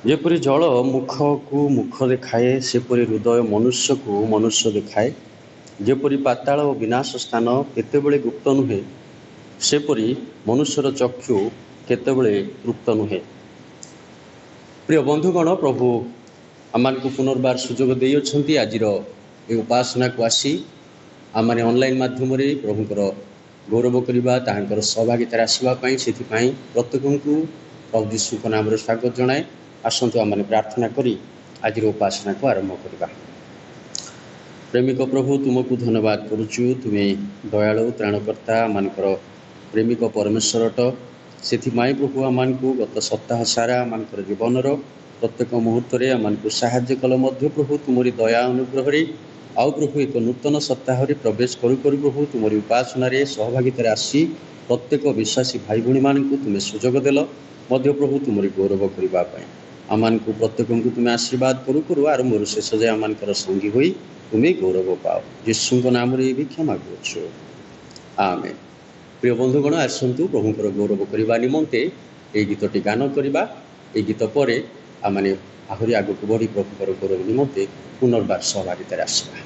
जेपरि जल मुख को मुख देखाए सेपरि हृदय मनुष्य को मनुष्य देखाए। जेपरि पाताल और विनाश स्थान केतेबेले गुप्त नुहे सेपरि मनुष्यर चक्षु केतेबेले तृप्त नुहे। प्रिय बंधुगण, प्रभु आमको पुनर्बार सुजोग देइछन्ति आज उपासना को आसी आम ऑनलाइन माध्यम प्रभुंकर गौरव करवा तांकर सहभागितार आसवाई से प्रत्येक को प्रभु यीशु नाम स्वागत जनाए। आसतु आम प्रार्थना करी आज उपासना को आरंभ करवा। प्रेमिक प्रभु तुमको धन्यवाद करुचु, तुम्हें दयालु त्राणकर्ता आमर प्रेमिक परमेश्वर अट से प्रभु आम को गत सप्ताह सारा आम जीवन प्रत्येक मुहूर्त आम को साहाय्य कल प्रभु तुमरी दया अनुग्रह आउ प्रभु एक नूतन सप्ताह प्रवेश करू करू प्रभु तुमरी उपासना सहभागितार आसी प्रत्येक विश्वासी भाई भाई मान तुम्हें सुजोग देल प्रभु तुमरी गौरव करने आम को प्रत्येक को तुम्हें आशीर्वाद करू करू आरंभ शेष जाए आमर संगी हुई तुम्हें गौरव पाओ। यीशु नाम भिक्षा मागुछु, आमेन। प्रिय बंधुगण, आसतु प्रभुंकर गौरव करने निमंते ये गीतटी गान करवा। ये गीत पर आम आहरी आग को बढ़ी प्रभुंकर गौरव निमंते पुनर्बार सहभागितार आसवा।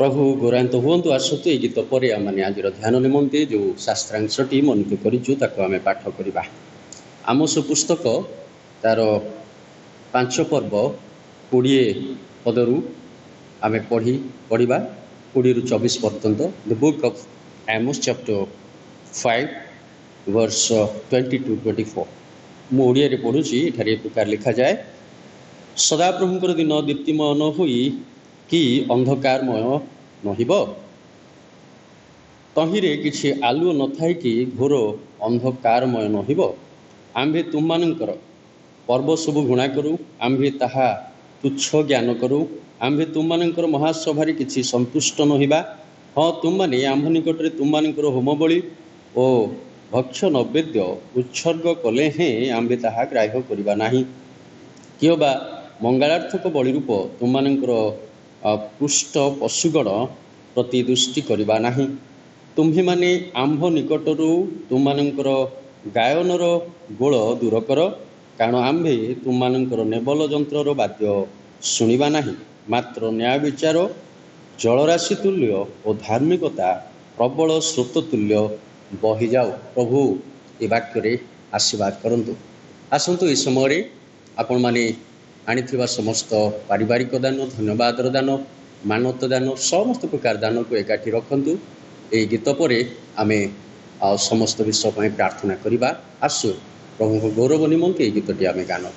प्रभु गौरान्वित हुअन्तु। आसतु ए गीत पर आम आज ध्यान निमंते जो शास्त्रांशटी मनोनीत करें पाठ करवा। आमोस पुस्तक तार 5 पर्व 20 पदरू आम पढ़ा 20 ରୁ 24 पर्यंत। The book of Amos chapter 5 verse 20-24 मु ओडिया रे पढ़ुची। एठारे प्रकार लिखा जाए, सदाप्रभुंकर दिन दीप्तिमय न होई कि अंधकारमय नहिब, तहिरे किछि आलुओ न थाई कि घोर अंधकारमय नहिब। आम्भे तुममानंकर पर्व सबु घृणा करूँ, आम्भे ताहा तुच्छ ज्ञान करूँ, आम्भे तुममानंकर महासभारे किछि संतुष्ट नहिबा। हाँ, तुममाने आम्भ निकटरे तुममानंकर होमबली ओ भक्ष्य नैवेद्य उत्सर्ग कले हें आम्भे ताहा ग्राह्य करिबा नाही। कियबा मंगलार्थक बलि रूप तुममानंकर पृष्ठ पशुगण प्रति दृष्टि करिबा नाही। तुम्ही माने आम्भ निकटरू तुममानंकर गायनर गोल दूर कर, कारण आम्भे तुममानंकर नेबल जंत्रर वाद्य शुणिबा नाही। मात्र न्याय विचार जलराशि तुल्य और धार्मिकता प्रबल स्रोत तुल्य बही जाओ। प्रभु ए वाक्य आशीर्वाद करंतु। आसंतु ए समय आपण माने आनिथिबा समस्त पारिवारिक दान, धन्यवादर दान, मानवत दान, समस्त प्रकार दान को एकाठी रखंतु। ए गीत पर आमे समस्त विश्व पर प्रार्थना करिबा। आसु प्रभु को गौरव निमंते ए गीतटी आमे गान।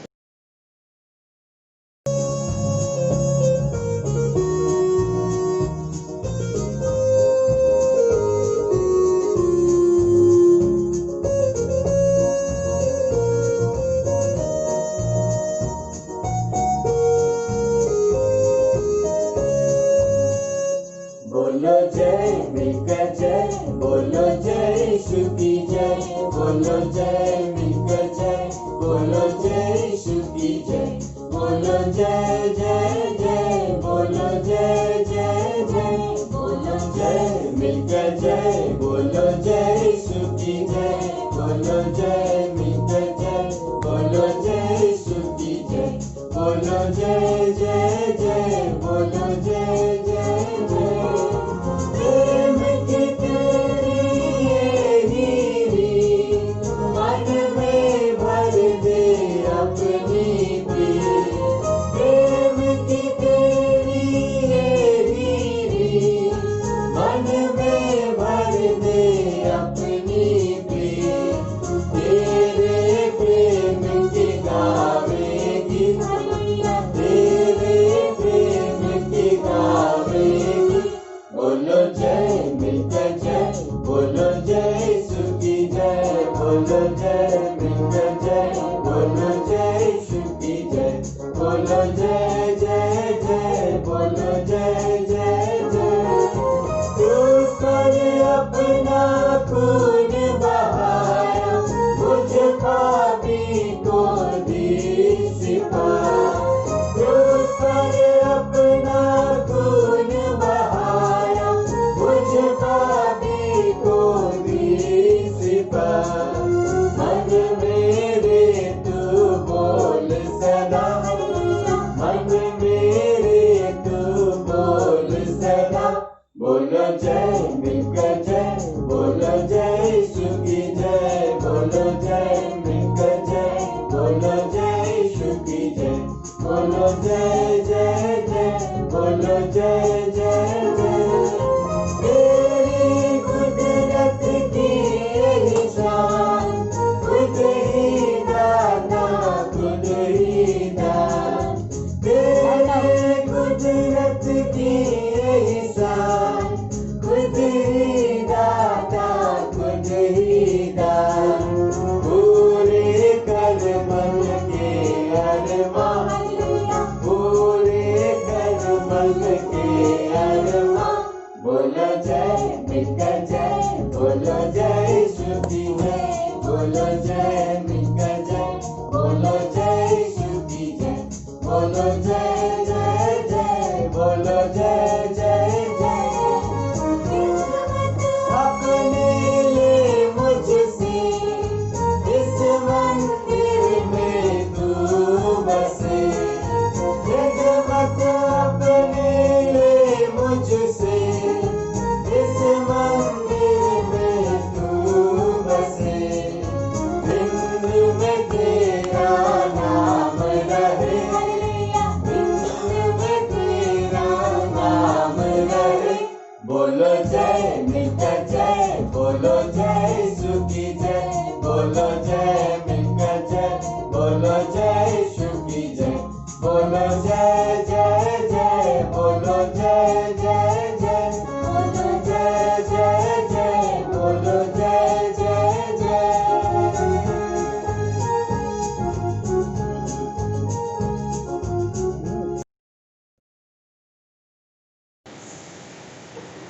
अपने ले मुझसे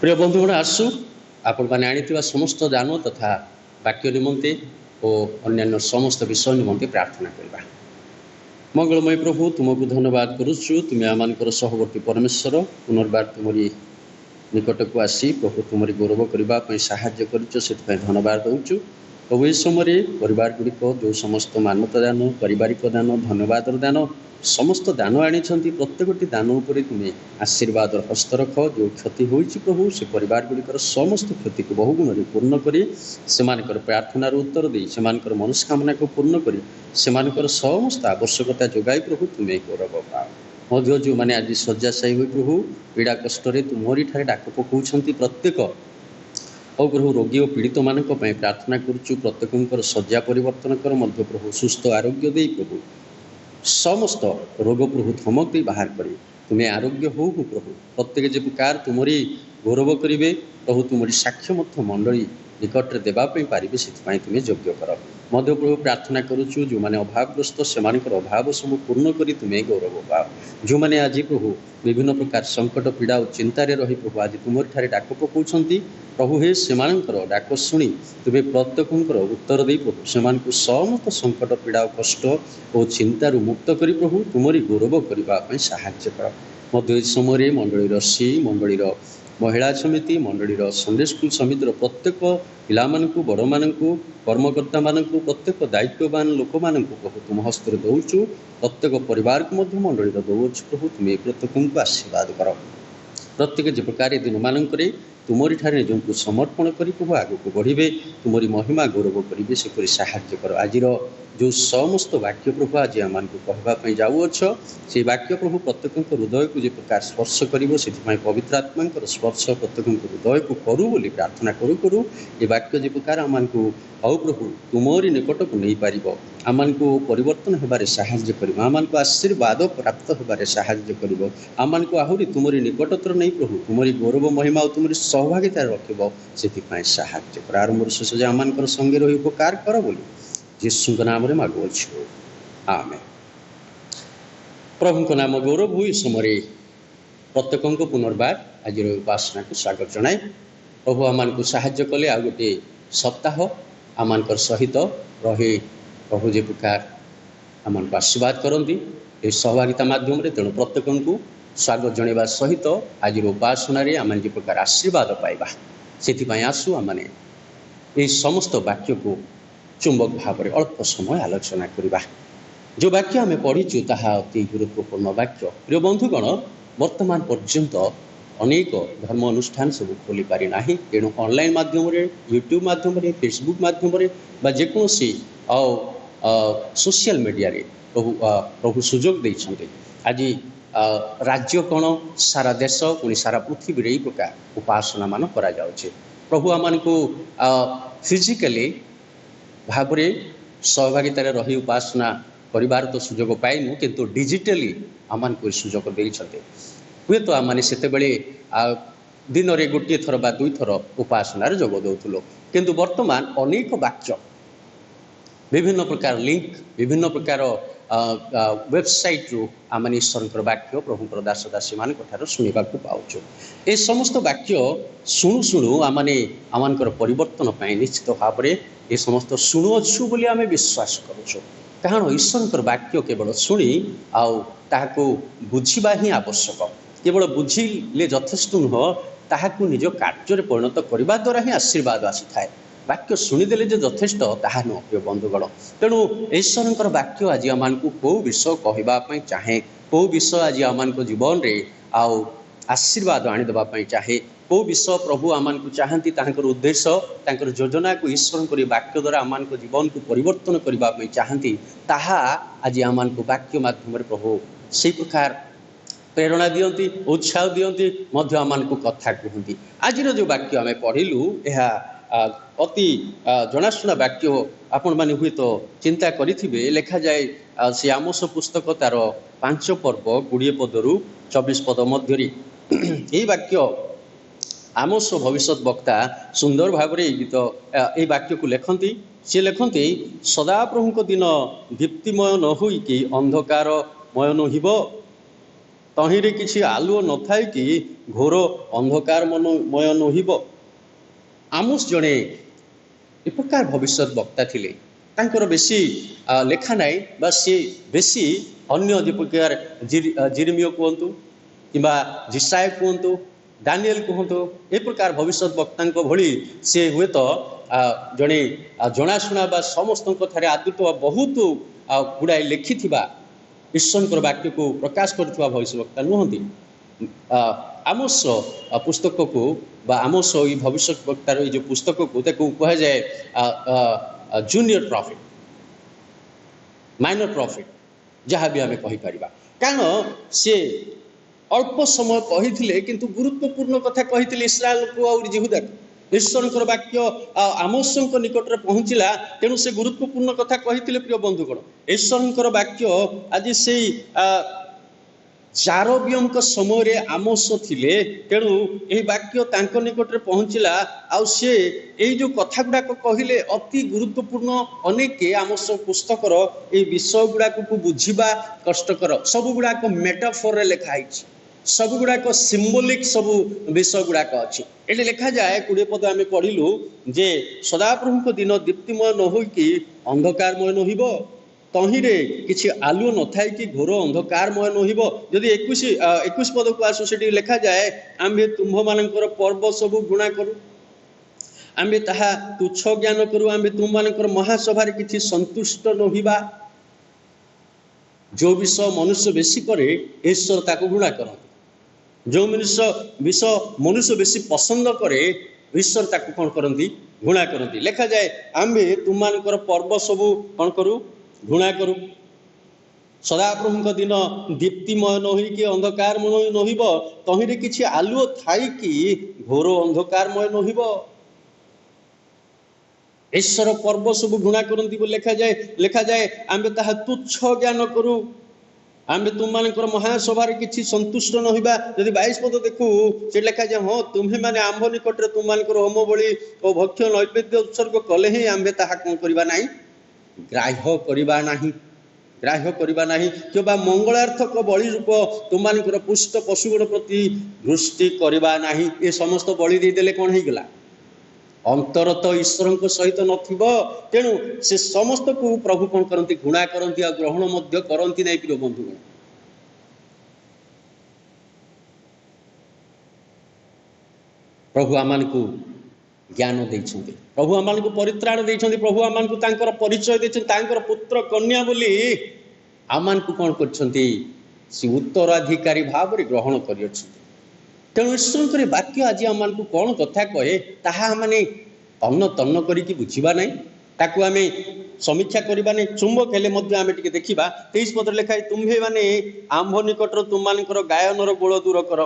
प्रिय बंधुगण आसु आपण मैंने आनी समस्त दान तथा वाक्य निमंते और अन्य समस्त विषय निमंते प्रार्थना करवा। मंगलमय प्रभु तुमको धन्यवाद करुचु, तुम्हें आमर सहवर्ती परमेश्वर पुनर्बार तुमरी निकट को आसी प्रभु तुमरी गौरव करने साहाय्य कर धन्यवाद दूचु। प्रभु इस समय परिवार गुड़िक जो समस्त मानवता दान पारिवारिक दान धन्यवाद दान समस्त दान आनी प्रत्येकटी दान उपर तुम्हें आशीर्वाद हस्त रख। जो क्षति होती प्रभु से परिवार गुड़िकर समस्त क्षति को बहुगुण पूर्ण कर प्रार्थनार उत्तर दे से मनस्कामना को पूर्ण कर समस्त आवश्यकता जोगाई प्रभु तुम्हें गौरव पाओ। मध्य जो मैंने आज शଯ୍ୟାଶାୟୀ हुई प्रभु पीड़ा कष्ट तुमरी ठारे डाक पकाउछंती प्रत्येक और प्रभु रोगी और पीड़ित मान प्रार्थना करुचु। प्रत्येक शଯ୍ୟା परिवर्तन कर मध्य प्रभु सुस्थ आरोग्य दे प्रभु समस्त रोग प्रभु धमक दे बाहर कर तुम्हें आरोग्य हो प्रभु। प्रत्येक जे प्रकार तुमरी गौरव करेंगे प्रभु तुमरी साक्ष्य मंडली निकट देवाई पारे से तुम्हें योग्य कर। मध्य प्रभु प्रार्थना करुचु जो मैंने अभावग्रस्त से अभाव सब पूर्ण कर तुम्हें गौरव पाओ। जो मैंने आज प्रभु विभिन्न प्रकार संकट पीड़ा और चिंतार रही प्रभु आज तुमरी ठारे डाक पकाउछंती प्रभु हे से डाक शुणी तुम्हें प्रत्येक उत्तर दे प्रभु से समस्त संकट पीड़ा और कष्ट और चिंतार मुक्त कर प्रभु तुमरी गौरव करने साहाय्य कर। मध्य समय मंडलीर सी मंडलीर महिला समिति मंडलीर संडे स्कूल समितिर प्रत्येक पिला मानकु बड़ मानकु कर्मकर्ता मानकु प्रत्येक दायित्ववान लोक मानकु प्रभु तुम हस्त दौचु। प्रत्येक परिवार को मध्य मंडलीर दौचु प्रभु तुम्हें प्रत्येक को आशीर्वाद कर। प्रत्येक जे प्रकार दिन मानक तुमरी ठारे निजको समर्पण कर प्रभु आग को बढ़े तुमरी महिमा गौरव करेंगे से साहाय्य कर। आज जो समस्त वाक्य प्रभु आज आम को कहवाई जाऊँच से वाक्य प्रभु प्रत्येक हृदय को जो प्रकार स्पर्श कर पवित्र आत्मा स्पर्श प्रत्येक हृदय को करूँ बोली प्रार्थना करूँ करूँ ये वाक्य जो प्रकार आम को आओ प्रभु तुमरी निकट को नहीं पार आम को परिवर्तन होबारे साहाय्य कर आम को आशीर्वाद प्राप्त होबारे साहाय्य कर आम को आहरी तुमरी निकटतर नहीं प्रभु तुमरी गौरव महिमा और तुमरी सहभागिता रखब से साहाय्य कर। आरंभ शेष जे आम संगे रही उपकार कर बोली यीशु नाम मागुअछु आमेन। प्रभु नाम गौरव हुई समय प्रत्येक पुनर्बार आज उपासना को स्वागत जनाए। प्रभु आम को साहाय्य कले आ गोटे सप्ताह आम सहित रही प्रभु जे प्रकार आम आशीर्वाद करती ये सहभागिता मध्यम तेणु प्रत्येक को स्वागत जनवा सहित आज उपासना आम जे प्रकार आशीर्वाद पाइबा से आसु आमने ये समस्त वाक्य को चुंबक भाव में अल्प समय आलोचना करवा। जो वाक्य आम पढ़ीचु ताहा अति गुरुत्वपूर्ण वाक्य। प्रिय बंधुगण वर्तमान पर्यंत अनेक धर्म अनुष्ठान सब खोली पारि नाही तेणु ऑनलाइन माध्यम यूट्यूब माध्यम फेसबुक माध्यम जेकोसी सोशल मीडिया रे प्रभु सुजोग देइछन्ते। आज राज्य कौन सारा देश पुणी सारा पृथ्वी रे प्रकार उपासना मान करा जाउछे। प्रभु आमान को फिजिकली भाव सहभागितार रही उपासना परिवार तो सुजोग पाइनु किंतु डिजिटली आमान को सुजोग देइछन्ते। हुए तो आम से दिन में गोटे थर बा दुई थर उपासना जोग दौलु किंतु वर्तमान अनेक वाक्य विभिन्न प्रकार लिंक विभिन्न प्रकार वेबसाइट रु आम ईश्वर वाक्य प्रभु दास दासी मान शुणा पाचु। ये समस्त वाक्य शुणु शुणु आम परिवर्तन निश्चित भाव में ये समस्त शुणुअछु बोली आम विश्वास करुचु। कारण ईश्वर वाक्य केवल शुणी आको बुझा ही आवश्यक। केवल बुझिले यथेष्ट नुह ताहाकु निज कार्य परिणत करने द्वारा ही आशीर्वाद आसी थाए। वाक्य शुणीदे जो यथेष्ट ताहा नुह प्रिय बंधुगण। तेणु ईश्वर वाक्य आज आम को कौ विषय कहवाई चाहे कौ विषय आज आम जीवन में आशीर्वाद आनीदेवाई चाहे कौ विषय प्रभु आम को चाहती उद्देश्य योजना को ईश्वर वाक्य द्वारा आम जीवन को परिवर्तन करने चाहती ताहा आज आम को वाक्य माध्यम प्रभु से प्रकार प्रेरणा दियंती उत्साह दियंती मध्य आम को कथा कहती। आज जो वाक्य आम पढ़िलु यह अति जनाशुना वाक्य आपण मैंने हुए तो चिंता करेंगे। लिखा जाए से आमोस पुस्तक तार 5 पर्व 20 पदरु 24 पद मध्य ये वाक्य आमोस भविष्य वक्ता सुंदर भाव गीत ये वाक्य को लिखती। सी लिखती सदा प्रभु दिन दीप्तिमय न होई कि अंधकारमय नहिब तहिरे किछि आलुओ नथाय कि घोर अंधकार मनमय नहिब। आमोस जड़े ए प्रकार भविष्य वक्ता थिले। तांकर बेसी लेखा नाई बा सी बेसी अन्य जे प्रकार जिरमियो कहतु किंबा जिसाय कहतु दानिएल कहतु ए प्रकार भविष्य वक्ता भली से हुए तो जड़े जनाशुना बा समस्त ठारे आदृत बहुत गुड़ाए लिखि ईश्वर वाक्य को प्रकाश कर भविष्य वक्ता नुहति। आमोस पुस्तक को बा आमोस ये भविष्य वक्तार जो पुस्तक को कह जाए जूनियर प्रॉफिट माइनर प्रॉफिट जहाँ भी आम कहीपर कारण सी अल्प समय कही किंतु गुरुत्वपूर्ण कथा कही इस्राएल को और जिहुदा ईश्वर वाक्य आमोस निकट में पहुँचला तेणु से गुरुत्वपूर्ण कथा कही प्रिय बंधुगण ईश्वर वाक्य आज से जारबियम समय रे आमोस थिले तेणु यही वाक्य तांको निकट में पहुँचला आउ से यही जो कथा गुड़ाक कहले अति गुरुत्वपूर्ण अनेक आमोस पुस्तकर ये विषय गुड़ाक को बुझा कष्टकर सब गुड़ाक मेटाफोर लिखाई सब गुड़ाक सिंबोलिक सब विषय गुड़ाक अच्छी ये लिखा जाए 20 पद आम पढ़िलु जे सदाप्रभु दिन दीप्तिमय न हो कि अंधकारमय नहिब तहिरे किछि आलुओ नथाय कि घोर अंधकारमय नहिब। जदि 21 पद को आसु से लिखा जाए आम्भे तुम्भ मानकर पर्व सबु घृणा करू आम्भे ताहा तुच्छ ज्ञान करू आम्भे तुम मानकर महासभारे किछि संतुष्ट नहिबा। जो विषय मनुष्य बेसी करे ईश्वर ताको घृणा करते जो मनुष्य बेसी पसंद करे ईश्वर ताको कौन करती घृणा करती। लिखा जाए आम्भे तुम मानकर पर्व सबु कौन करू घृणा करू सदाप्रभु दिन दीप्तिमय न कि अंधकारमय नहिब तहिरे किछि आलुओ थाई कि घोर अंधकारमय नहिब। ईश्वर पर्व सब घृणा करती लिखा जाए आम्भे ताहा तुच्छ ज्ञान करू आम्भे तुम मानकर महासभार किछि संतुष्ट नहिबा। यदि 22 पद देखू से लिखा जाए हाँ तुम्हें माने आंभ निकट में तुम मानकर होम बलि और भक्ष्य नैवेद्य उत्सर्ग कले ही आम्भे ताहा कौन करबा नाही ग्राह्य करबा नाही किबा मंगलार्थक बलि रूप तुम मानकर पुष्ट पशुगण प्रति दृष्टि करबा नाही। ये समस्त बलि दे देले कौन ही गला अंतर तो ईश्वर सहित नथिबो तेणु से समस्त को प्रभु कौन करती घृणा करती आ ग्रहण मध्य करती नहीं। प्रिय बंधुगण प्रभु आमान को ज्ञान देइछन्ति प्रभु आमान को परित्राण देइछन्ति प्रभु आमान को तांकर परिचय देइछन्ति तांकर पुत्र कन्या बोली आमान को कौन करछन्ति से उत्तराधिकारी भाव रे ग्रहण करियछन्ति। तेणु ईश्वर वाक्य आज आम को कौन कथा कहे ताहा माने तन्न तन्न करिकी बुझिबा नहीं ताकू आमे समीक्षा करबा नहीं चुंबक हेले मध्य आमे टिके देखिबा। 23 पद लिखाई तुम्हे माने आंभ निकटर तुम मानकर गायनर गोल दूर कर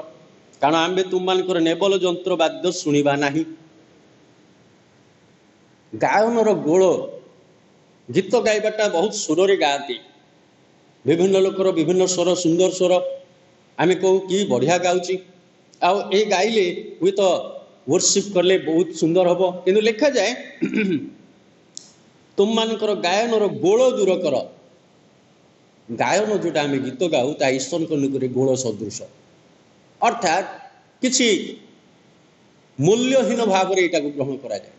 कारण आम्भे तुम मानकर नेबल जंत्र वाद्य शुणिबा नहीं। गायनर गोल गीत गाइबाटा बहुत सुर रे गाती विभिन्न लोकर विभिन्न स्वर सुंदर स्वर आमे कहू कि बढ़िया गाउची आउ ए गाइले हुए तो वर्शिप करले बहुत सुंदर हम किंतु लिखा जाए तुम मानकर गायनर गोल दूर कर गायन जोटा आम गीत गाऊ ता ईश्वर निकट गोल सदृश अर्थात किसी मूल्यहीन भाव में यहाँ ग्रहण करा जाए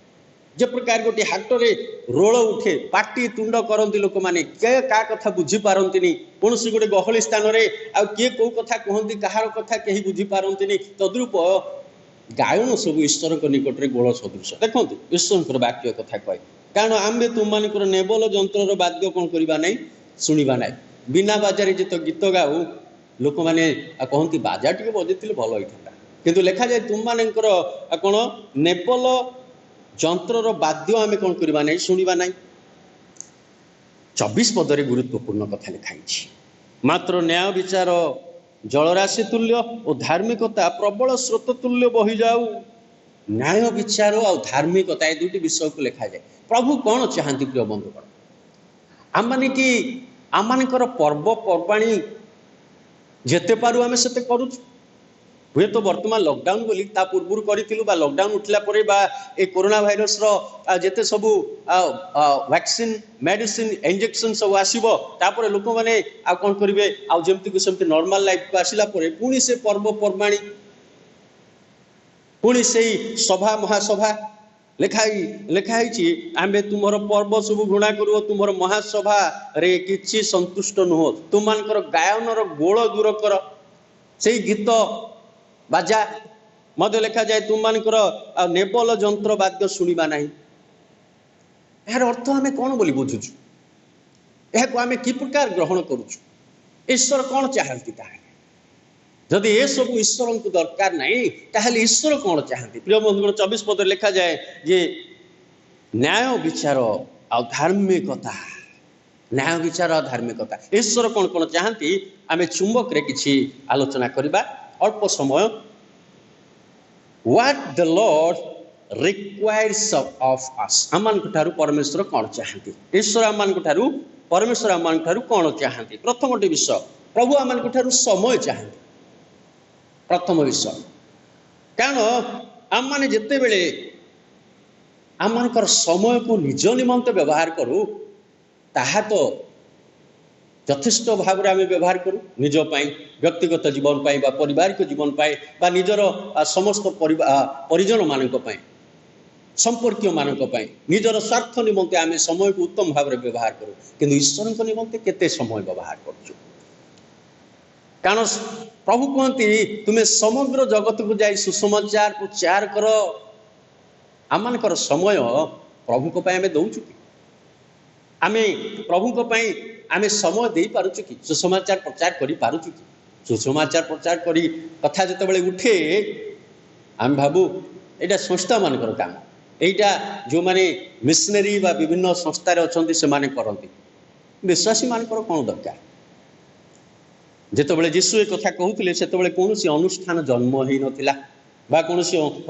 जे प्रकार गोटे हाटरे रोल उठे पाटी तुंड करती लोक मैंने किए क्या कथा बुझी पारती कौन गोटे गहली स्थान में आ किए कौ कथा कहती कहार कथा कहीं बुझी पारती तद्रूप गायन सब ईश्वर निकट में गोल सदृश। देखो ईश्वर वाक्य कथा कहे कारण आम्भे तुम मानकर नेबल जंत्र वाद्य कौन करवा नहीं शुणा ना बिना बाजारे जो गीत गाऊ लोक मैंने कहती बाजा टे बजे भल होता किंतु लिखा जाए तुम मानकर कौन नेबल जंत्रर वाद्य आम कौन करवा नहीं शुणा ना। 24 पदरे गुरुत्वपूर्ण कथा लिखाई मात्र न्याय विचार जलराशि तुल्य और धार्मिकता प्रबल स्रोत तुल्य बही जाऊ। न्याय विचार और धार्मिकता ये दुईटी विषय को लिखा जाए प्रभु कौन चाहती प्रिय बंधुगण आम माने कि आम पर्व पर्वाणी जेते पारू आम से करूँ हुए तो वर्तमान लॉकडाउन बोली ता पूर्व करूँ लॉकडाउन उठला परे बा ए कोरोना भाइरस जेते सबू वैक्सीन मेडिसिन इंजेक्शन सब आसीबो तापर लोक माने आ कोन करिवे आ जेमति को सेमति नॉर्मल लाइफ को आसिला परे पुणी से पर्व पर्वाणी पुणी से सभा महासभा लिखाई आम तुमर पर्व सब घृणा करू तुमर महासभा रे किछि संतुष्ट नुह तुम गायन गोल दूर कर से गीत बाजा मध्य लिखा जाए तुम मानकर नेबल जंत्र वाद्य शुणा ना यार अर्थ आम कौन बोली बुझुचु यह आम कि प्रकार ग्रहण करुचु ईश्वर कौन चाहती जदि ये सब ईश्वर को दरकार नहीं ताहले ईश्वर कौन चाहती प्रिय बंधुगण 24 पद लिखा जाए जे न्याय विचार आ धार्मिकता न्याय विचार आ धार्मिकता ईश्वर कौन कौन चाहती आम चुंबक रे किछि आलोचना करिबा अल्प समय what the Lord requires of us आमान ठारू परमेश्वर कौन चाहती ईश्वर आमान ठारू परमेश्वर आमान ठारू कौन चाहती प्रथम विषय प्रभु आमान ठारू समय चाहती प्रथम विषय कारण आम मैंने जिते बेले आम समय को निज निमंत व्यवहार करूँ ताहा तो यथेष्ट भाव में आम व्यवहार करूँ निजपाई व्यक्तिगत जीवन पाई बा पारिवारिक जीवन पाई बा निजर समस्त परिजन मानक पाई संपर्क मानक पाई निजर स्वार्थ निमंते आम समय को उत्तम भाव में व्यवहार करूँ किंतु ईश्वर निमंते केते समय व्यवहार करूँ कारण प्रभु कहती तुम्हें समग्र जगत को जाई सुसमाचार प्रचार कर आम समय प्रभु को आम दौचु कि आम प्रभु को आम समय दे पारुचु कि सुसमाचार प्रचार करि पारुचु कि सुसमाचार प्रचार करी कथा जिते उठे आम भाबू यहाँ संस्था मानकर काम एटा जो माने मिशनरी बा विभिन्न संस्था अच्छा से माने करती विश्वासी मानकर कौन दरकार जिते जीशु एक कथा कहते से कौन अनुष्ठान जन्म हो नाला बा कौन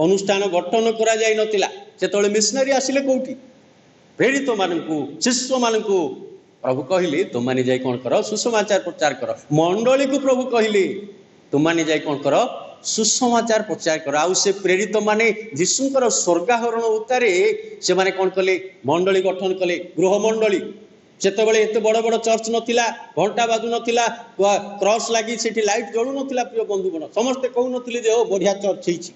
अनुष्ठान गठन करा जाई नथिला से मिशनरी आसिले कौटी प्रेरित मानू शिष्य मानू प्रभु कहले तुम मैंने जाई कौन कर सुसमाचार प्रचार कर मंडली को प्रभु कहले तुम मैंने जाई कौन कर सुसमाचार प्रचार कर आउ से प्रेरित माने जीशुंकर स्वर्गाहरण उतारे से माने कौन कले मंडली गठन कले गृह मंडली सेतबेले एते बड़ बड़ चर्च नथिला घंटा बाजू नथिला क्रॉस लगी सेठी लाइट जळू नथिला प्रिय बंधुगण समस्ते कहू नथिले जे ओ बढ़िया चर्च हिची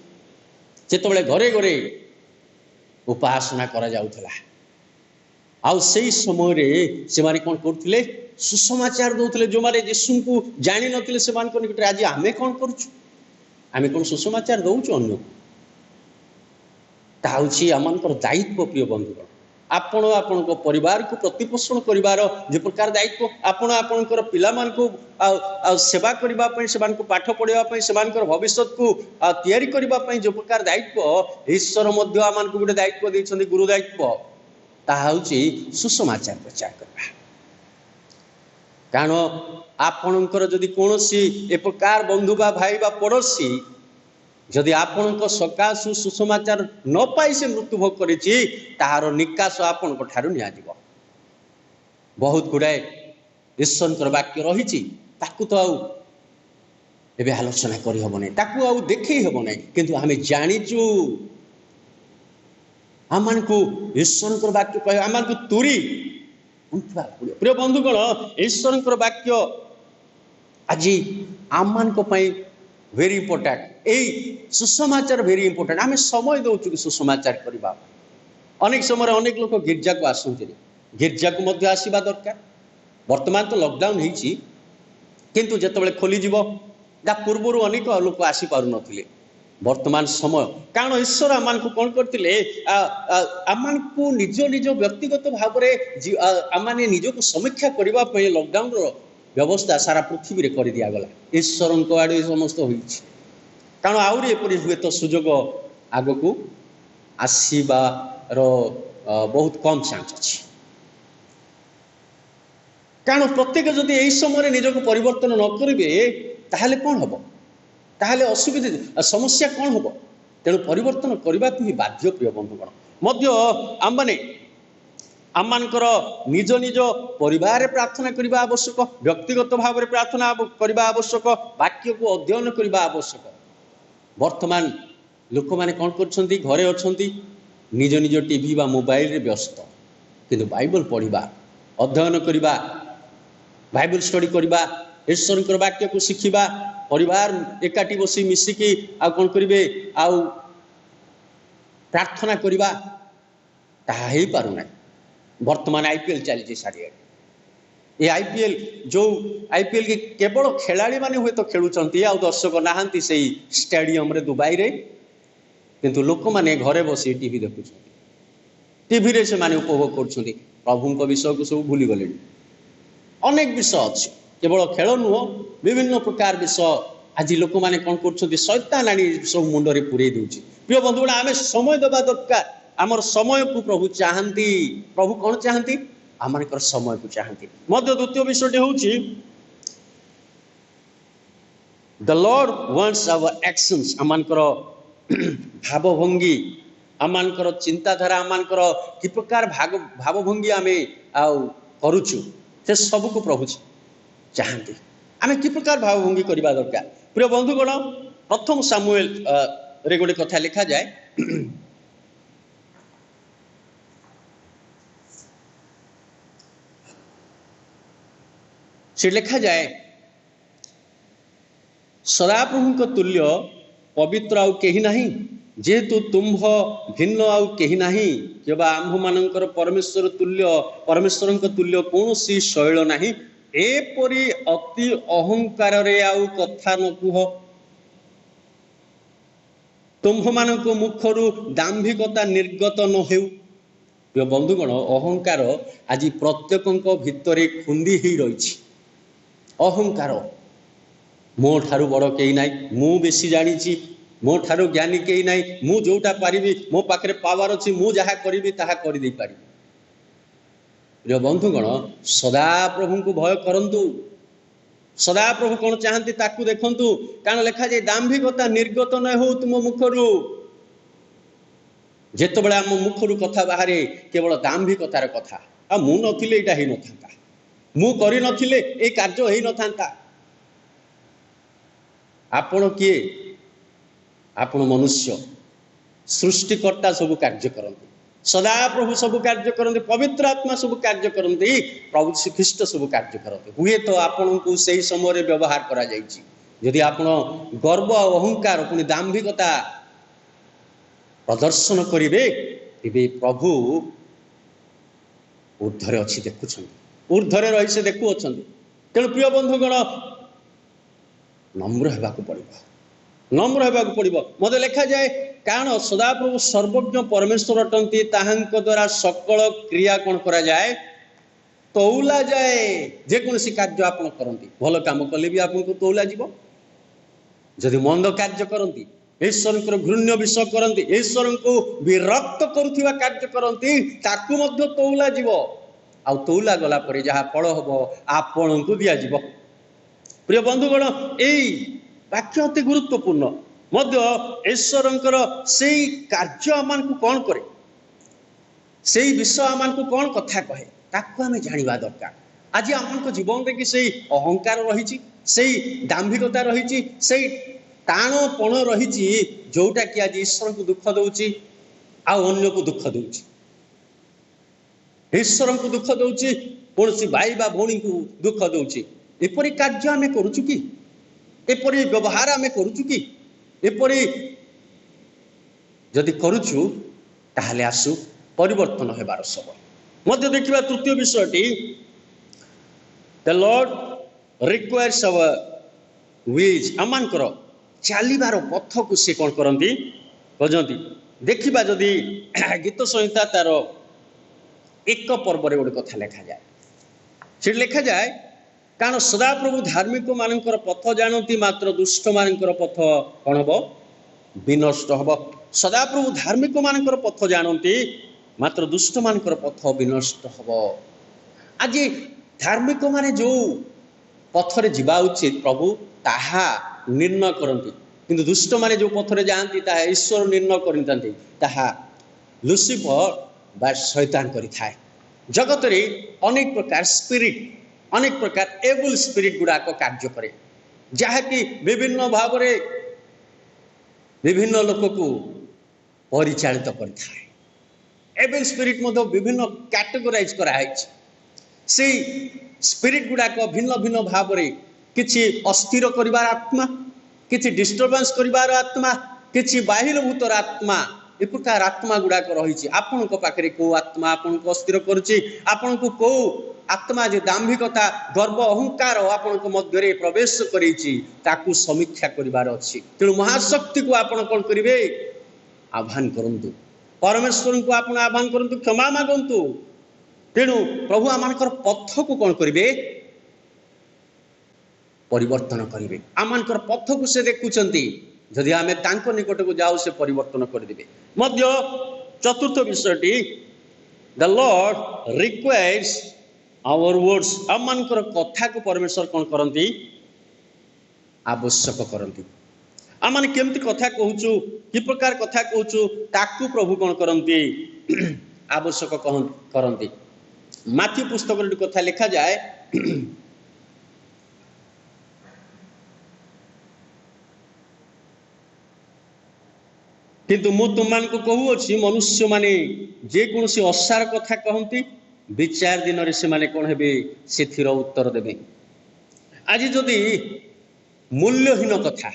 सेतबेले घरे घरे उपासना करा जाउथला आउ सेही समय रे से माने कोन करथिले सुसमाचार दउथले जो माने यीशु को जानि नथिले से मान को निकट आज आमे कोन करूछु आमे कोन सुसमाचार दउछु अन्य ताउची अमानकर दायित्व प्रिय बंधुगण आपण आपण परिवार को प्रतिपोषण करिवार जे प्रकार दायित्व आपण आपणकर पिला मान को सेवा करिबा पई सेमान को पाठ पढिबा पई सेमानकर भविष्यत को तयारी करिबा पई जे प्रकार दायित्व ईश्वर मध्य आमान को गोटे दायित्व दैछन्ती गुरु दायित्व ताहा होची सुसमाचार प्रचार करबा कारण आपणकर जदि कोनोसी ए प्रकार बंधु बा भाई बा पड़ोसी जदि आपण सकाशु सुसमाचार न पाई से मृत्युभोग करिछि ताहार निकास आपण ठारू निया जीव बहुत गुड़ाए ईश्वर वाक्य रही ताकू तो आउ एबे आलोचना करि हबो नै ताकू आउ देखै हबो नै किंतु आमे जानिचु आमान को ईश्वर वाक्य कह आमान को तुरी प्रिय बंधुगण ईश्वर वाक्य आज आमान को पई वेरी इंपोर्टेंट ए सुसमाचार वेरी इंपोर्टेंट आम समय दौचु कि सुसमाचार करबा अनेक समय अनेक लोक गिरजा को आसुचे गिरजा को मध्य आसीबा दरकार वर्तमान तो लॉकडाउन होईची किंतु जेतबेले खोली जीवो दा पूर्वरु अनेक लोक आसी पारु नथिले वर्तमान समय कारण ईश्वर आमान को कोन करतिले आमान को निज निज व्यक्तिगत भाव रे आमाने निज को समीक्षा करबा पय लॉकडाउन रो व्यवस्था सारा पृथ्वी रे कर दिया गला ईश्वर आड़े समस्त हो कारण आउरी एपरी हुए तो सुजोग आग को आसबार बहुत कम चांस अच्छी कारण प्रत्येक जदि यही समय निज को परिवर्तन न करेंगे ताहले कौन हम ताहले असुविधा समस्या कौन हम तेणु परिवर्तन करने को ही बाध्य प्रिय बंधुगण मध्य आम मैंने आमर निज निज परिवार प्रार्थना करने आवश्यक व्यक्तिगत भाव में प्रार्थना करने आवश्यक वाक्य को अध्ययन करने आवश्यक वर्तमान लोक मैंने कौन कर घरे अच्छा निज निज टीवी बा मोबाइल रे व्यस्त किंतु बाइबल पढ़ा अध्ययन करवा बाइबल स्टडी करवा ईश्वर वाक्य को शिखा परिवार एकाठी बसी मिसिकी आ कौन करेंगे आउ प्रार्थना करवा ताहा ही पारुना। वर्तमान आईपीएल चलती सारे ये आईपीएल जो आईपीएल के केवल खेलाड़ी माने हुए तो खेलुंट आ दर्शक नहांती से स्टेडियम रे दुबई रे किंतु लोक माने घरे बसी टीवी देखुं टीवी रे से माने उपभोग कर प्रभु विषय को सब भूली गले। अनेक विषय अच्छे केवल खेल नुह विभिन्न प्रकार विषय आज लोक मैंने कौन कर शैतान आनी सब मुंडे पूरे दूसरी। प्रिय बंधुगण आम समय देवा दरकार आमर समय को प्रभु चाहती प्रभु कौन चाहती आम समय को चाहती। मध्य द्वितीय विषय हूँ the Lord wants our actions आमर भावभंगी आमर चिंताधारा आमर कि प्रकार भावभंगी आम करुचु से सब को प्रभु चाहती आम कि प्रकार भावभंगी करवा दरकार। प्रिय बंधुगण प्रथम सामुएल रे गोटे कथा लिखा जाए से लिखा जाए सदाप्रभु तुल्य पवित्र आउ कहीं नहीं जेहेतु तुम्भ भिन्न आउ कहीं नहीं केवल आम्भ मानकर परमेश्वर तुल्य कौन सी शैल नहीं एपरी अति अहंकार रे आउ कथा न कुह तुम्भ मानक मुखरु दाम्भिकता निर्गत न हेउ। बंधुगण अहंकार आज प्रत्येक भितर खुंदी ही रही अहंकार मो ठारू बड़ कहीं ना मु बेसी जानी मो ठारू ज्ञानी कहीं ना मु जोटा पारिबी मो पाखरे पावर अच्छी मु जहा करी ताहा कर दे पारि। प्रिय बंधुगण सदा प्रभु को भय करंतु सदा प्रभु कौन चाहती ताकू देखंतु कारण लिखा जाए दाम्भिकता निर्गत न हो तुम मुखरु जेत बड़े आम मुखरु कथा बाहर केवल दाम्भिकतार कथा आ मु नथिले एटा ही नथांता मु करि नथिले ए कार्य होई नथांता। आपण किए आपण मनुष्य सृष्टिकर्ता सब कार्य करते सदा प्रभु सब कार्य करते पवित्र आत्मा सब कार्य करते प्रभु श्रीख्रीष्ट सब कार्य करते हुए तो आपण को सही समय व्यवहार करा जायछि यदि आपण गर्व अहंकार पुनि दाम्भिकता प्रदर्शन करिवे तेबे प्रभु ऊर्ध्वरे अच्छी देखुछन ऊर्ध्वरे रही से देखु अछन। तेणु प्रिय बंधुगण नम्र हेबाकु पड़िबो नम्र हेबाकु पड़िबो। मते लिखा जाए कारण सदाप्रभु सर्वज्ञ परमेश्वर अटंती ताहांक द्वारा सकल क्रिया कौन करा जाए तौला जाए जेकोसी कार्य आपण करती भल काम कले भी आपको तौला जीव जदि मंद कार्य करती ईश्वर घृण्य विषय करती ईश्वर को विरक्त करुवा कार्य करती ताकू मध्य तौला जीव आ तौला गला पर जहाँ फल हम आपण को दिज्व। प्रिय बंधुगण यही वाक्य अति गुरुत्वपूर्ण मध्य ईश्वर से कार्य आम को कौन करे से विषय आम को कौन कथा कहे ताकू आम जाना दरकार। आज आम जीवन में कि से अहंकार रही से दाम्भिकता रही से टाणपण रही जोटा कि आज ईश्वर को दुख दौची अन्य को दुख दौची ईश्वर को दुख दौची कौन सी भाई बा भौणी को दुख दौची एपरी कार्य आम करुचु कि एपरी व्यवहार आम करुचु कि एपरी जदि करुचु ताहले आसु परिवर्तन हेबार समय। मध्य देखिबा तृतीय विषयटी the Lord requires our ways आमानकर चालिबार पथ को से कौन करती खोजती। देखिबा जदि गीत संहिता तार एक पर्व गोटे कथा लिखा जाए से लिखा जाए कारण सदाप्रभु धार्मिक मानकर पथ जानती मात्र दुष्ट मानकर पथ कौन हम विनष्ट हम। सदाप्रभु धार्मिक मानकर पथ जानती मात्र दुष्ट मानकर पथ विनष्ट हम। आज धार्मिक माने जो पथरे जीवा उचित प्रभु ताहा निर्णय करती किंतु दुष्ट माने जो पथरे जाती ताहा ईश्वर निर्णय करते ताहा लुसिफर बा शैतान करि थाए। जगत रे अनेक प्रकार स्पिरिट अनेक प्रकार एबुल स्पिरिट गुड़ाक कार्य करे जहाँकि विभिन्न भाव विभिन्न लोक को परिचालित करथाए। एविल स्पिरिट मध्य विभिन्न कैटेगोराइज कराई से स्पिरिट गुड़ाक भिन्न भिन्न भाव में किछि अस्थिर करिवार आत्मा, किछि डिस्टर्बेंस करिवार आत्मा, किछि बाहिरभूत आत्मा, ए प्रकार आत्मा गुड़ाक रही। आपण पाखे कौ आत्मा आपन को अस्थिर करुच्ची, आपण को कौ आत्मा जो दाम्भिकता गर्व अहंकार आपण मध्य प्रवेश करी समीक्षा करिवार अछि। तेणु महाशक्ति को आपण कौन करिवे, आह्वान करंतु, परमेश्वर को आपण आह्वान करंतु, क्षमा मागंतु। तेणु प्रभु आमानकर पथ को कौन करिवे, परिवर्तन करिवे। आमानकर पथ को से देखुचंती, जदि आमे तांको निकट को जाऊ से परिवर्तन करदेबे। मध्य चतुर्थ विषयटी, the Lord requires our words. आमानकर कथा को परमेश्वर कौन करंती, आवश्यक करंती। आमान केमती कथा कहूचु, कि प्रकार कथा कहूचु, ताकू प्रभु कौन करंती, आवश्यक करंती। माथ्यू पुस्तक कथा लिखा जाए, किंतु मु तुम मान को कहूँ मनुष्य माने जेकोसी असार कथा कहती, विचार दिन में से माने कौन हे से उत्तर देवे। आज जदि मूल्यहीन कथा,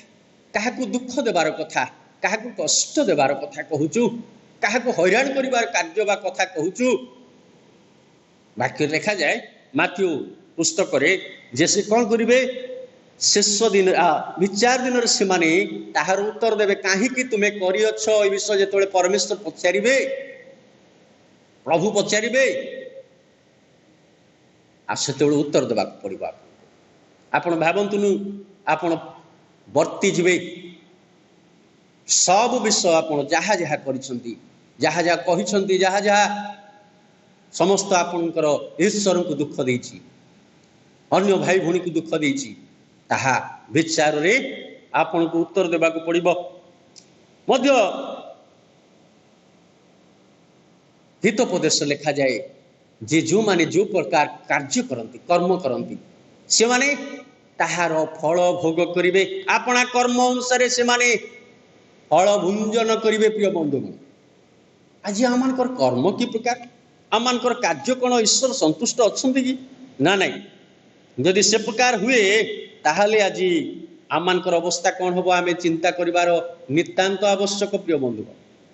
क्या दुख देवार कथा, क्या कष्ट देवार कथा कहूचु, क्या हैरान करिवार कार्य बा कथा कहूचु, वाक्य लिखा जाए माथ्यू पुस्तक जे से कौन करिवे, शेष दिन विचार दिन से माने ताहार उत्तर देवे। कहीं तुम्हें करियछ ए विषय जो परमेश्वर पचारे, प्रभु पचारे, से उत्तर देवा पड़ो। आपण भावतुनु आपण वर्ती जीवे, सब विषय आपण जहा जहा करिसंती, जहा जहा कहिसंती, जहा जहा समस्त आपणकर ईश्वर को दुख देछि, अन्य भाई भूणी को दुख देछि, ताहा विचार रे आपण को उत्तर देवा पड़ो। मध्य हितोपदेश लिखा जाए, जे जो माने जो प्रकार कार्य करती, कर्म करती, से माने ताहार फल भोग करिवे। आपणा कर्म अनुसार से माने फल भुंजन करिवे। प्रिय बंधु, आज आमानकर कर्म कि प्रकार, आमानकर कार्य कौन ईश्वर संतुष्ट अछंती कि ना? नहीं, जदि से प्रकार हुए ताहले आज आमानकर अवस्था कौन हम, आमे चिंता करिवार नितांत आवश्यक। प्रिय बंधु,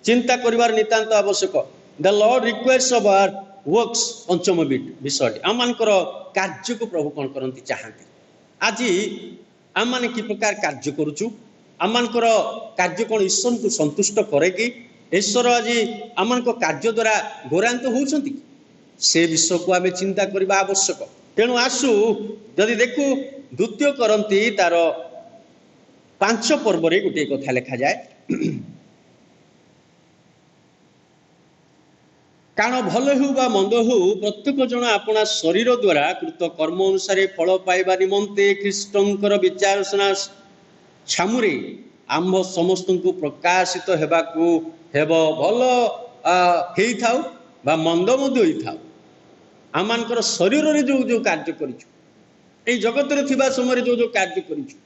चिंता करिवार नितांत आवश्यक। The Lord requires our works, पंचम विषय आमानकर कार्य को प्रभु कौन करती चाहती। आज आम माने कि प्रकार कार्य करुचु, आमानकर कार्य कौन ईश्वर को संतुष्ट करे कि? ईश्वर आज आम कार्य द्वारा गौरान्त होउछंती, से विषय को आमे चिंता करबा आवश्यक। तेणु आसु जदि देखु द्वितीय करंती तार 5 पर्व रे गोटे कथा लिखा जाए, कारण भल हो बा मंद हो प्रत्येक जन अपना शरीर द्वारा कृत कर्म अनुसार फल पाइबा निमंते ख्रीष्टंकर विचारसना छामुरे आम्भ समस्त को प्रकाशित हेबाकू हेब। भल हेई थाउ बा मंद मध्य होई थाउ, आमानकर शरीर रे जो जो कार्य करिछु, ए जगत रे थिबा समय जो जो कार्य करिछु,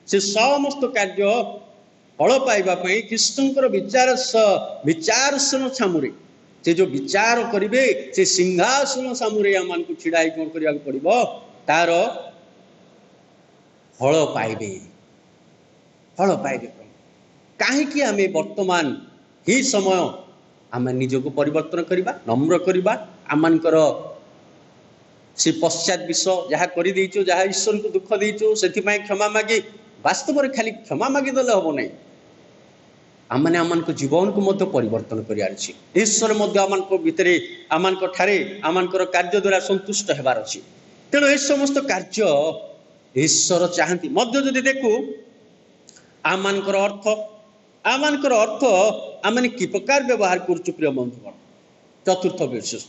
से समस्त कार्य फल पाइबा पई ख्रीष्टंकर विचारसन छामुरे, से जो विचार करिवे, से सिंहासन सामुरे आमान को छिड़ाई कौन करिया पड़िबो, तार फल पाइबे। फल पाइबे कहीं कि आमे वर्तमान ही समय आमे निजको परिवर्तन करिबा, नम्र करिबा, आमानकर से पश्चात विषय जहाँ कर देचो, जहाँ ईश्वर को दुख देचो, से क्षमा मागी। वास्तव में खाली क्षमा मागी दले हम नहीं, आमने आमान को जीवन को मध्य परिवर्तन करियार अछि। ईश्वर मध्य आमान को भितरे आमान को ठारे आमान को कार्य द्वारा संतुष्ट हेबार अछि। तेणु ए समस्त कार्य ईश्वर चाहती। मध्य जदि देखु आमान को अर्थ आमने कि प्रकार व्यवहार करछु। प्रिय बंधुगण, चतुर्थ विशेष,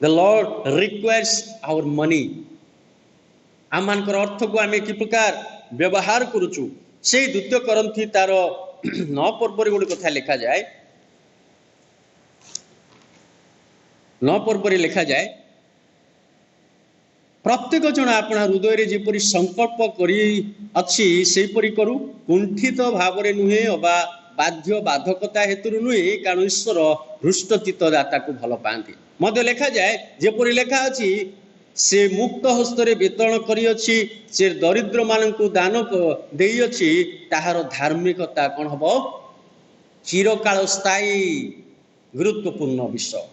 the Lord requires our money. आमान को अर्थ को आमे कि प्रकार व्यवहार करछु, से द्वितीय करंथी तार 9 पर्व गोटे कथा लिखा जाए, 9 पर्व लिखा जाए, प्रत्येक जन अपना हृदय जेपरी संकल्प करी अछि सेपरी करू, कुंठित भाव नुहे अबा बाध्य बाधकता हेतु नुहे कारण ईश्वर हृष्टचित्त दाता को भल पाती मध्य लिखा जाए जेपरी लेखा अच्छी से मुक्त हस्ତରେ वितरण କରିଅଛି से दरिद्र ମାନଙ୍କୁ दान ଦେଇଅଛି ତାହାର धार्मिकता कौन हम चिरकाल स्थायी गुरुत्वपूर्ण विषय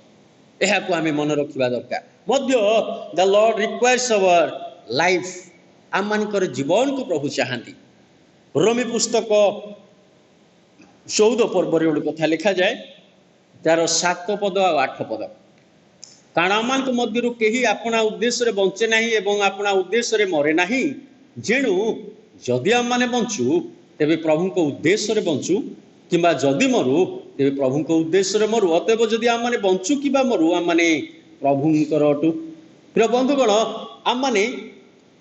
यह आम मन रखा दरकार मध्य the Lord requires our life आम मानकर जीवन को प्रभु चाहती रोमी पुस्तक 14 पर्व गोटे कथा लिखा जाए तार 7 पद और 8 पद कारण आम मध्य कहीं अपना उद्देश्य बंचे ना एवं अपना उद्देश्य मरे ना जेणु जदि आम मैंने बंचु तेरे प्रभु को उद्देश्य बंचु किंबा जदि मरु तेरे प्रभु को उद्देश्य मरु अतएव जदि आम मैंने बंचु कि मरु आम मैंने प्रभुंकर अटु प्रिय बंधुगण आम मैंने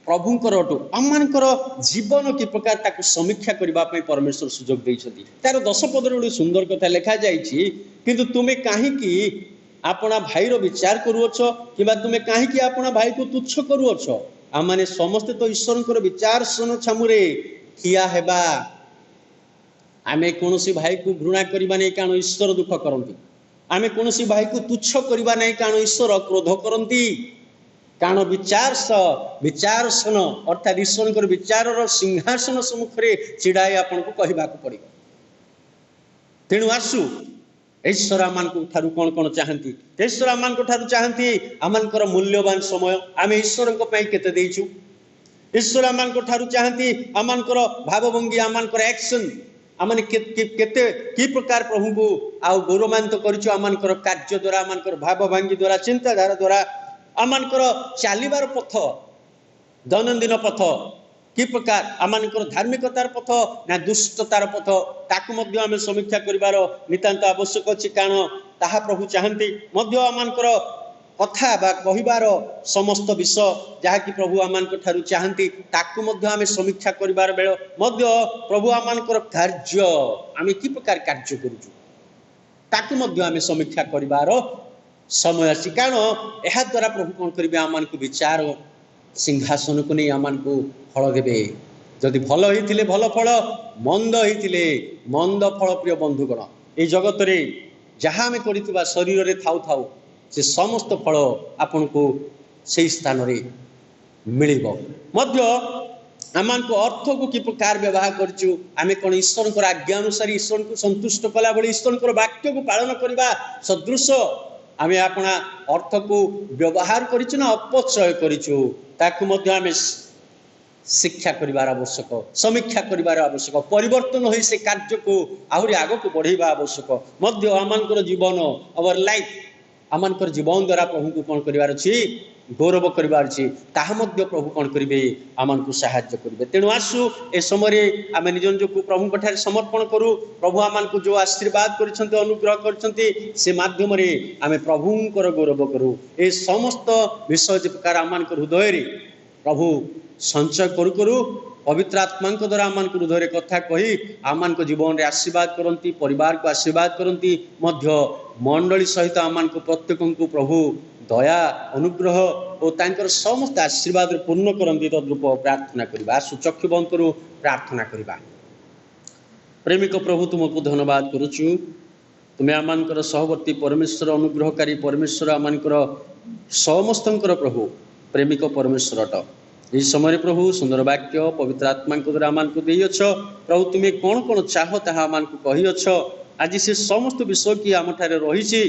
प्रभुंकर अटु आम मानकर जीवन कि प्रकार ताकू समीक्षा करने परमेश्वर सुजोग देइछथि तार 10 पद गोटे सुंदर कथा लिखा जाइछि किंतु तुमे काहेकि अपना भाईर विचार करुअछ कि तुमे काहेकि अपना भाई को तुच्छ करुअछ आम माने समस्ते तो ईश्वर विचार सन छामुरे ठिया हेबा आमे कोनोसी भाई को घृणा करबा नै कारण ईश्वर दुख करंती आमे कोनोसी भाई को तुच्छ करबा नै कारण ईश्वर क्रोध करंती कारण विचारसन अर्थात ईश्वर विचार सिंहासन सम्मुख चिड़ाई आपन को कहबा को पड़िबो तेणु आसु ईश्वर आम कौन कौन चाहती ईश्वर आम चाहती आमर मूल्यवान समय आम ईश्वर केते देइछु ईश्वर आम चाहती आमर भावभंगी आमर एक्शन आमने केते की प्रकार प्रभु को आउ गौरवान्वित करिछु आमर कार्य द्वारा आमर भावभंगी द्वारा चिंताधारा द्वारा आमर चलिबार पथ दैनंदिन पथ कि प्रकार आमर धार्मिकतार पथ ना दुष्टतार पथ ताकू मध्य आम समीक्षा करिबार नितांत आवश्यक अछि कारण ताहा प्रभु चाहती मध्य आमर कथा बा कहिबार समस्त विषय जहाँ कि प्रभु आमर ठारू चाहती ताकू मध्य आम समीक्षा करिबार बेल मध्य प्रभु आमर कार्य आम कि प्रकार कार्य करूछु ताकू मध्य आम समीक्षा करिबार समय आसी कारण यह द्वारा प्रभु कौन करेंगे आम को विचार सिंहासन को नहीं आम को फल देवे जदि भल होते भल फल मंद होते मंद फल प्रिय बंधुगण ये जगत रे जहाँ आम कर शरीर रे थाउ थाउ से समस्त फल आपन को से स्थान रे मिलिबो मध्य आम को अर्थ को कि प्रकार व्यवहार करचु आम कौन ईश्वर आज्ञा अनुसार ईश्वर को संतुष्ट कला बड़े ईश्वर वाक्य को पालन करने सदृश आम अपना अर्थ को व्यवहार करिछु ना अपचय करिछु ताकू मध्य आम शिक्षा करिवार आवश्यक समीक्षा करिवार आवश्यक परिवर्तन होई से कार्य को आहुरी आग को बढ़ेबा आवश्यक मध्य आमनकर जीवन अवर लाइफ आमनकर जीवन द्वारा प्रभु को कौन करिवार अछि गौरव करिवार अछि ताहा मध्य प्रभु कौन करिवे आमन को सहायता करिवे तेणु आसु ए समय आम निज निज को प्रभु ठारे समर्पण करू प्रभु आमन को जो आशीर्वाद करिसंते अनुग्रह करिसंते से माध्यम रे आम प्रभुंकर गौरव करू ए समस्त विषय जे प्रकार आमनकर हृदय रे प्रभु संचय करू करू पवित्र आत्मा द्वारा आम हृदय कथा कही आम जीवन में आशीर्वाद करती परिवार को आशीर्वाद करती मध्य मंडली सहित आम प्रत्येक को प्रभु दया अनुग्रह और तांकर समस्त आशीर्वाद पूर्ण करती तद्रूप प्रार्थना करवा आसु चक्षु बंद करू प्रार्थना करवा प्रेमिक प्रभु तुमको धन्यवाद करुचु तुम्हें आमर सहवर्ती परमेश्वर अनुग्रहकारी परमेश्वर आमर समस्त प्रभु प्रेमिक परमेश्वर अट यह समय प्रभु सुंदर वाक्य पवित्र आत्मा द्वारा आम को देछ प्रभु तुम्हें कौन कौन चाह ताहा आम को कहीअछ आज से समस्त विषय की आम ठारे रही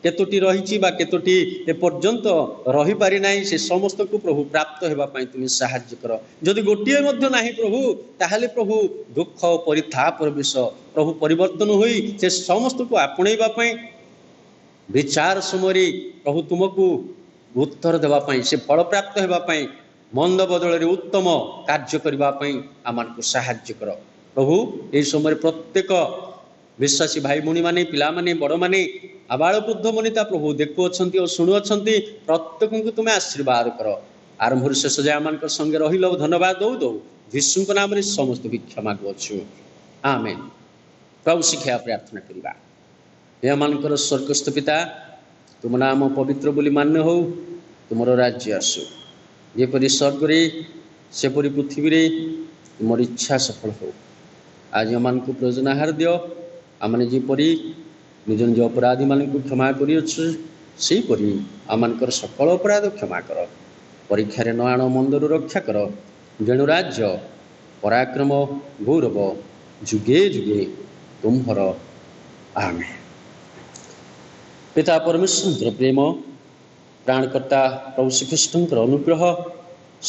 केतोटी रही केतोटी एपर्यंत रही पारि नाही से समस्त को प्रभु प्राप्त होगापाई तुम्हें साहाय्य कर जदि गोटे ना प्रभु ताहले प्रभु दुख परितापर विषय प्रभु परिवर्तन होई से समस्त को आपणेबापाई विचार समय प्रभु तुमको उत्तर देवापाई से फल प्राप्त होगापाई मंद बदल उत्तम कार्य करने आम को साहाय्य कर प्रभु ये समय प्रत्येक विश्वासी भाई भूणी माने पिला माने बड़ माने आबाल वृद्ध मनिता प्रभु देखुअछंती और शुणुअछंती प्रत्येक को तुम्हें आशीर्वाद कर आरंभ शेष जाए आम संगे रहिल धन्यवाद दौ दौ विष्णु के नाम समस्त भिक्षा मागुअछु आमेन प्रभु शिक्षा प्रार्थना करवा हे आमर स्वर्गस्थ पिता तुम नाम पवित्र बोली मान्य हो तुम राज्य आसु जेपरी स्वर्ग सेपरी पृथ्वी रे तुम इच्छा सफल हो आज आम को प्रयोजन आहार दियो आमने जेपरी निज निज अपराधी मानक क्षमा करिअछु सेहीपरि आमनकर सकल अपराध क्षमा कर। परीक्षा न आण मंदरु रक्षा कर। जेणु राज्य पराक्रम गौरव जुगे जुगे तुम्हर आमेन। पिता परमेश्वर प्रेम प्राणकर्ता प्रभु श्रीकृष्ण अनुग्रह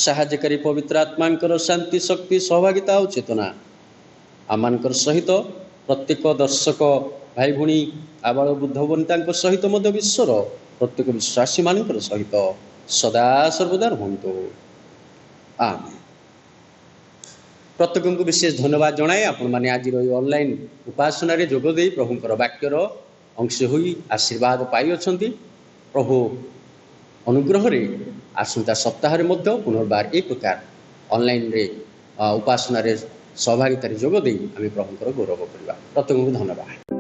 साहाय्यकारी पवित्र आत्मा शांति शक्ति सहभागिता और चेतना आमनकर सहित प्रत्येक दर्शक भाई भूणी आबाल बुद्ध वनिता सहित विश्वर प्रत्येक विश्वासी मानकर सहित सदा सर्वदा रुहतु आमेन। प्रत्येक को विशेष धन्यवाद जनाए आपण मैंने आज ऑनलाइन उपासना जोगदे प्रभुंर वाक्यर अंश होई आशीर्वाद पाई अछंती। प्रभु अनुग्रह रे आसंता सप्ताह पुनर्बार एक प्रकार ऑनलाइन रे उपासना सहभागिता जोगदे आम प्रभुंर गौरव करवा। प्रत्येक को धन्यवाद।